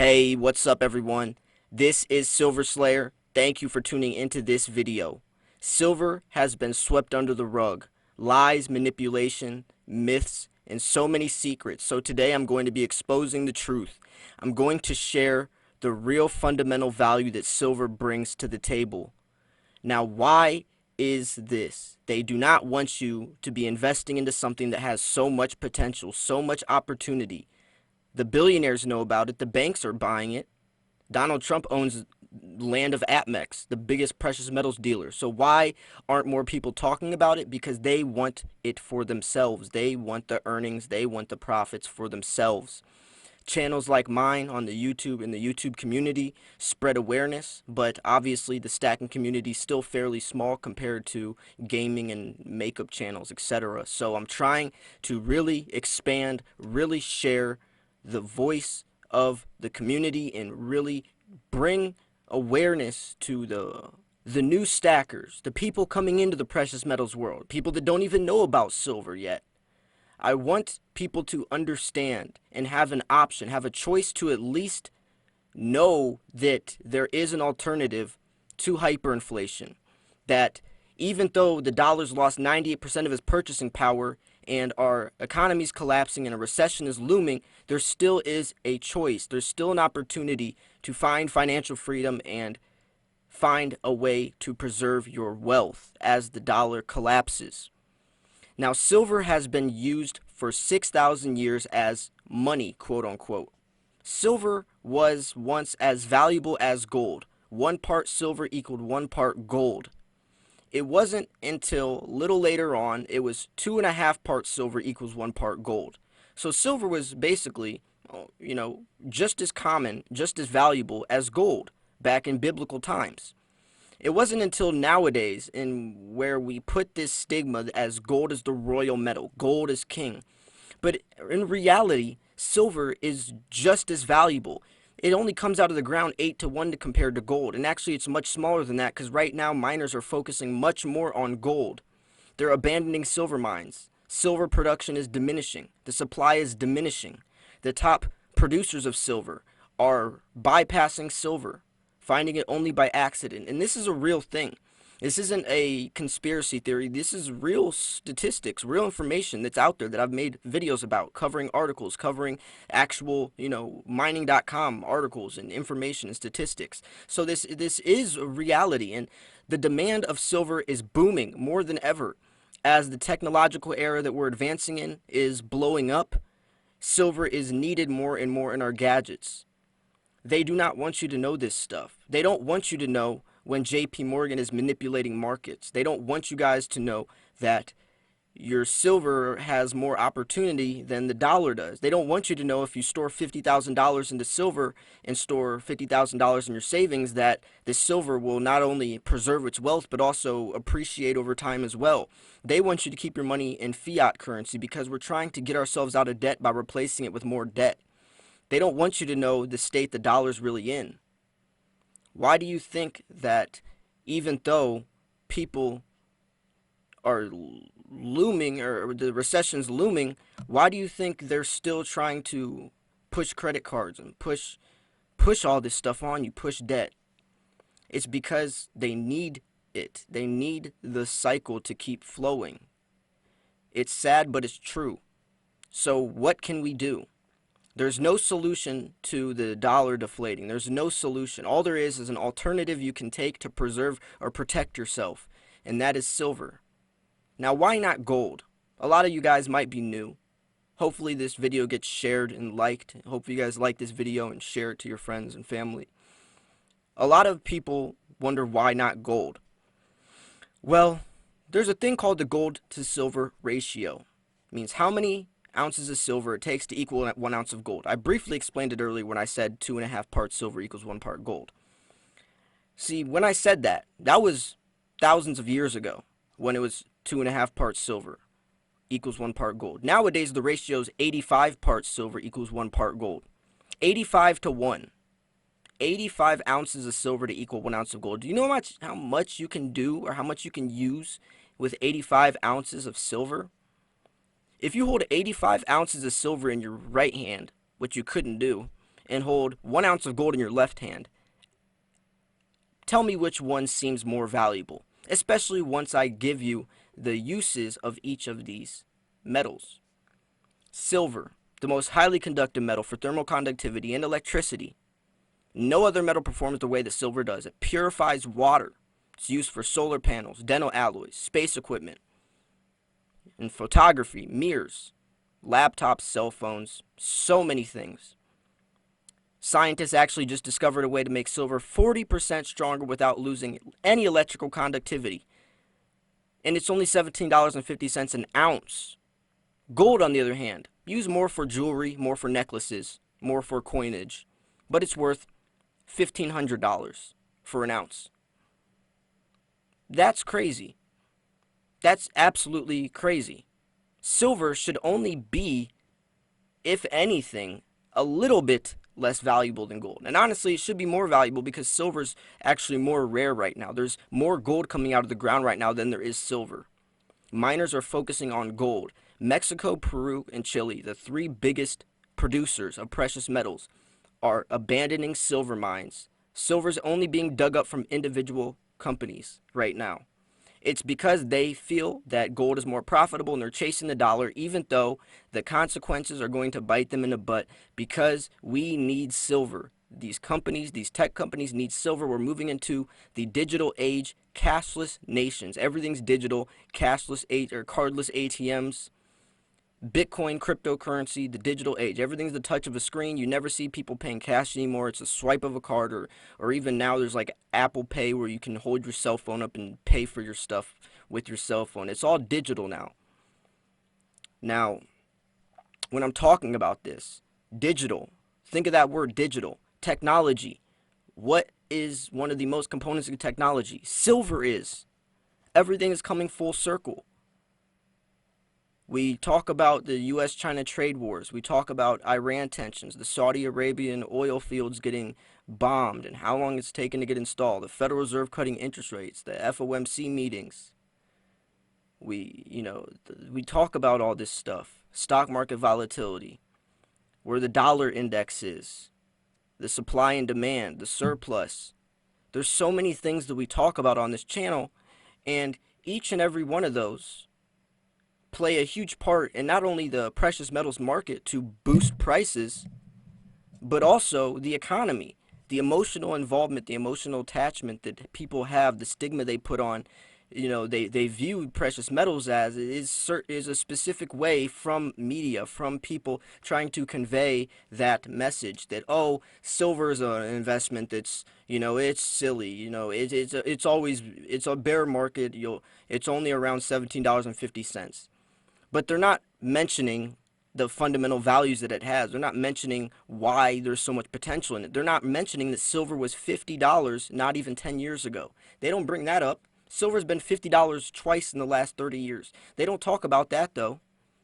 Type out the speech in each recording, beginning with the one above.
Hey, what's up everyone? This is Silver Slayer. Thank you for tuning into this video. Silver has been swept under the rug. Lies, manipulation, myths, and so many secrets. So today I'm going to be exposing the truth. I'm going to share the real fundamental value that silver brings to the table. Now, why is this? They do not want you to be investing into something that has so much potential, so much opportunity. The billionaires know about it. The banks are buying it. Donald Trump owns land of Atmex, the biggest precious metals dealer. So why aren't more people talking about it? Because they want it for themselves. They want the earnings. They want the profits for themselves. Channels like mine on the YouTube and the YouTube community spread awareness, but obviously the stacking community is still fairly small compared to gaming and makeup channels, etc. So I'm trying to really expand, really share the voice of the community and really bring awareness to the new stackers, the people coming into the precious metals world, people that don't even know about silver yet. I want people to understand and have an option, have a choice to at least know that there is an alternative to hyperinflation, that even though the dollar's lost 98% of its purchasing power and our economy's collapsing and a recession is looming, there still is a choice. There's still an opportunity to find financial freedom and find a way to preserve your wealth as the dollar collapses. Now, silver has been used for 6,000 years as money, quote unquote. Silver was once as valuable as gold. 1 part silver equaled 1 part gold. It wasn't until little later on, it was 2.5 parts silver equals 1 part gold. So silver was basically, just as common, just as valuable as gold back in biblical times. It wasn't until nowadays where we put this stigma as gold is the royal metal, gold is king. But in reality, silver is just as valuable. It only comes out of the ground 8-to-1 compared to gold. And actually, it's much smaller than that because right now miners are focusing much more on gold. They're abandoning silver mines. Silver production is diminishing. The supply is diminishing. The top producers of silver are bypassing silver, finding it only by accident. And this is a real thing. This isn't a conspiracy theory. This is real statistics, real information that's out there that I've made videos about, covering articles, covering actual, mining.com articles and information and statistics. So this is a reality, and the demand of silver is booming more than ever. As the technological era that we're advancing in is blowing up, silver is needed more and more in our gadgets. They do not want you to know this stuff. They don't want you to know when JP Morgan is manipulating markets. They don't want you guys to know that your silver has more opportunity than the dollar does. They don't want you to know if you store $50,000 into silver and store $50,000 in your savings that the silver will not only preserve its wealth but also appreciate over time as well. They want you to keep your money in fiat currency because we're trying to get ourselves out of debt by replacing it with more debt. They don't want you to know the state the dollar's really in. Why do you think that even though people are looming, or the recession's looming, why do you think they're still trying to push credit cards and push all this stuff on you, push debt? It's because they need it. They need the cycle to keep flowing. It's sad, but it's true. So what can we do? There's no solution to the dollar deflating. There's no solution. All there is an alternative you can take to preserve or protect yourself, and that is silver. Now, why not gold? A lot of you guys might be new. Hopefully this video gets shared and liked. Hopefully you guys like this video and share it to your friends and family. A lot of people wonder why not gold. Well, there's a thing called the gold to silver ratio. It means how many ounces of silver it takes to equal 1 ounce of gold. I briefly explained it earlier when I said 2.5 parts silver equals 1 part gold. See, when I said that, that was thousands of years ago when it was 2.5 parts silver equals 1 part gold. Nowadays, the ratio is 85 parts silver equals 1 part gold. 85-to-1. 85 ounces of silver to equal 1 ounce of gold. Do you know how much you can do or how much you can use with 85 ounces of silver? If you hold 85 ounces of silver in your right hand, which you couldn't do, and hold 1 ounce of gold in your left hand, tell me which one seems more valuable, especially once I give you the uses of each of these metals. Silver, the most highly conductive metal for thermal conductivity and electricity. No other metal performs the way that silver does. It purifies water. It's used for solar panels, dental alloys, space equipment, and photography, mirrors, laptops, cell phones, so many things. Scientists actually just discovered a way to make silver 40% stronger without losing any electrical conductivity. And it's only $17.50 an ounce. Gold, on the other hand, used more for jewelry, more for necklaces, more for coinage, but it's worth $1,500 for an ounce. That's crazy. That's absolutely crazy. Silver should only be, if anything, a little bit less valuable than gold. And honestly, it should be more valuable because silver's actually more rare right now. There's more gold coming out of the ground right now than there is silver. Miners are focusing on gold. Mexico, Peru, and Chile, the 3 biggest producers of precious metals, are abandoning silver mines. Silver's only being dug up from individual companies right now. It's because they feel that gold is more profitable and they're chasing the dollar, even though the consequences are going to bite them in the butt, because we need silver. These companies, these tech companies need silver. We're moving into the digital age, cashless nations. Everything's digital, cashless or cardless ATMs. Bitcoin, cryptocurrency, the digital age. Everything's the touch of a screen. You never see people paying cash anymore. It's a swipe of a card, or even now there's like Apple Pay where you can hold your cell phone up and pay for your stuff with your cell phone. It's all digital now. Now, when I'm talking about this, digital, think of that word digital. Technology. What is one of the most components of technology? Silver is. Everything is coming full circle. We talk about the U.S.-China trade wars. We talk about Iran tensions, the Saudi Arabian oil fields getting bombed and how long it's taken to get installed, the Federal Reserve cutting interest rates, the FOMC meetings. We talk about all this stuff. Stock market volatility, where the dollar index is, the supply and demand, the surplus. There's so many things that we talk about on this channel, and each and every one of those play a huge part in not only the precious metals market to boost prices, but also the economy, the emotional involvement, the emotional attachment that people have, the stigma they put on. They view precious metals as is a specific way from media, from people trying to convey that message that, oh, silver is an investment that's, it's silly, it's a bear market, it's only around $17.50. But they're not mentioning the fundamental values that it has. They're not mentioning why there's so much potential in it. They're not mentioning that silver was $50 not even 10 years ago. They don't bring that up. Silver's been $50 twice in the last 30 years. They don't talk about that, though.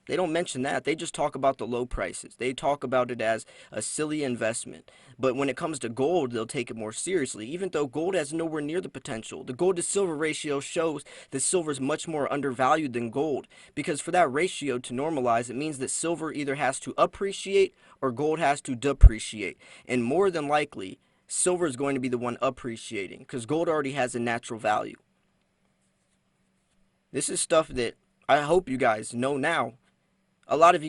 They don't mention that. They just talk about the low prices. They talk about it as a silly investment. But when it comes to gold, they'll take it more seriously, even though gold has nowhere near the potential. The gold to silver ratio shows that silver is much more undervalued than gold, because for that ratio to normalize, it means that silver either has to appreciate or gold has to depreciate. And more than likely, silver is going to be the one appreciating, because gold already has a natural value. This is stuff that I hope you guys know now. A lot of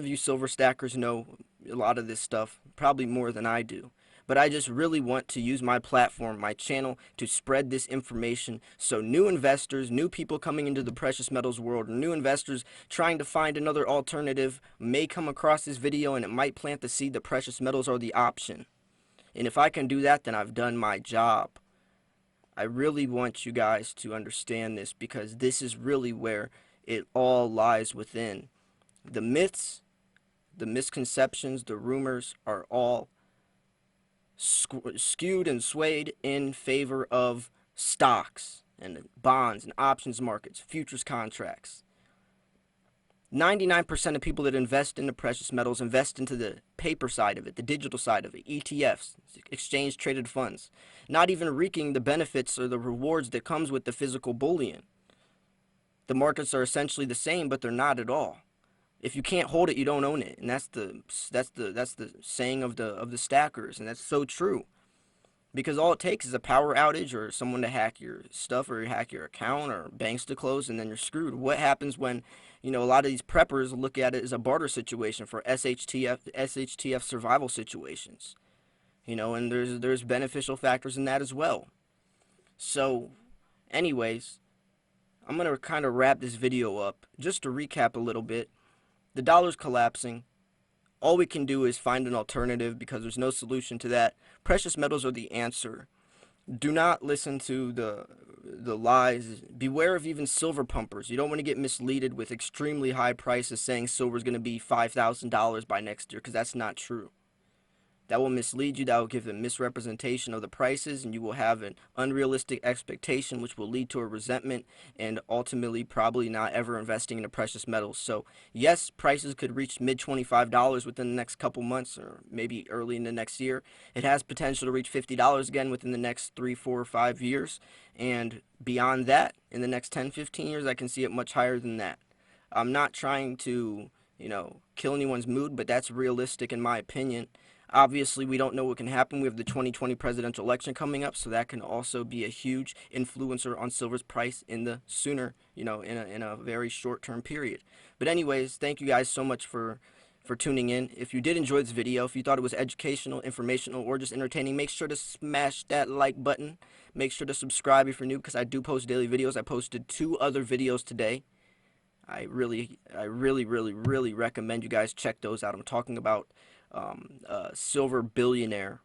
you silver stackers know a lot of this stuff, probably more than I do. But I just really want to use my platform, my channel, to spread this information so new investors, new people coming into the precious metals world, new investors trying to find another alternative may come across this video, and it might plant the seed that precious metals are the option. And if I can do that, then I've done my job. I really want you guys to understand this, because this is really where it all lies within. The myths, the misconceptions, the rumors are all skewed and swayed in favor of stocks and bonds and options markets, futures contracts. 99% of people that invest into precious metals invest into the paper side of it, the digital side of it, ETFs, exchange traded funds, not even reaping the benefits or the rewards that comes with the physical bullion. The markets are essentially the same, but they're not at all. If you can't hold it, you don't own it, and that's the saying of the stackers, and that's so true. Because all it takes is a power outage or someone to hack your stuff or hack your account or banks to close, and then you're screwed. What happens when, a lot of these preppers look at it as a barter situation for SHTF survival situations? And there's beneficial factors in that as well. So, anyways, I'm gonna kind of wrap this video up. Just to recap a little bit, the dollar's collapsing. All we can do is find an alternative because there's no solution to that. Precious metals are the answer. Do not listen to the lies. Beware of even silver pumpers. You don't want to get misleaded with extremely high prices saying silver is going to be $5,000 by next year, because that's not true. That will mislead you. That will give a misrepresentation of the prices, and you will have an unrealistic expectation, which will lead to a resentment and ultimately probably not ever investing in the precious metals. So yes, prices could reach mid $25 within the next couple months, or maybe early in the next year. It has potential to reach $50 again within the next 3, 4, or 5 years, and beyond that, in the next 10, 15 years, I can see it much higher than that. I'm not trying to, kill anyone's mood, but that's realistic in my opinion. Obviously, we don't know what can happen. We have the 2020 presidential election coming up, so that can also be a huge influencer on silver's price in the sooner, in a very short-term period. But anyways, thank you guys so much for tuning in. If you did enjoy this video, if you thought it was educational, informational, or just entertaining, make sure to smash that like button. Make sure to subscribe if you're new, because I do post daily videos. I posted 2 other videos today. I really recommend you guys check those out. I'm talking about a silver billionaire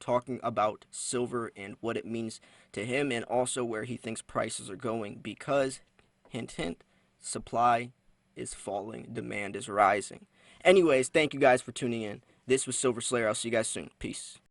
talking about silver and what it means to him, and also where he thinks prices are going, because hint hint, supply is falling, demand is rising. Anyways, thank you guys for tuning in. This was Silver Slayer. I'll see you guys soon. Peace.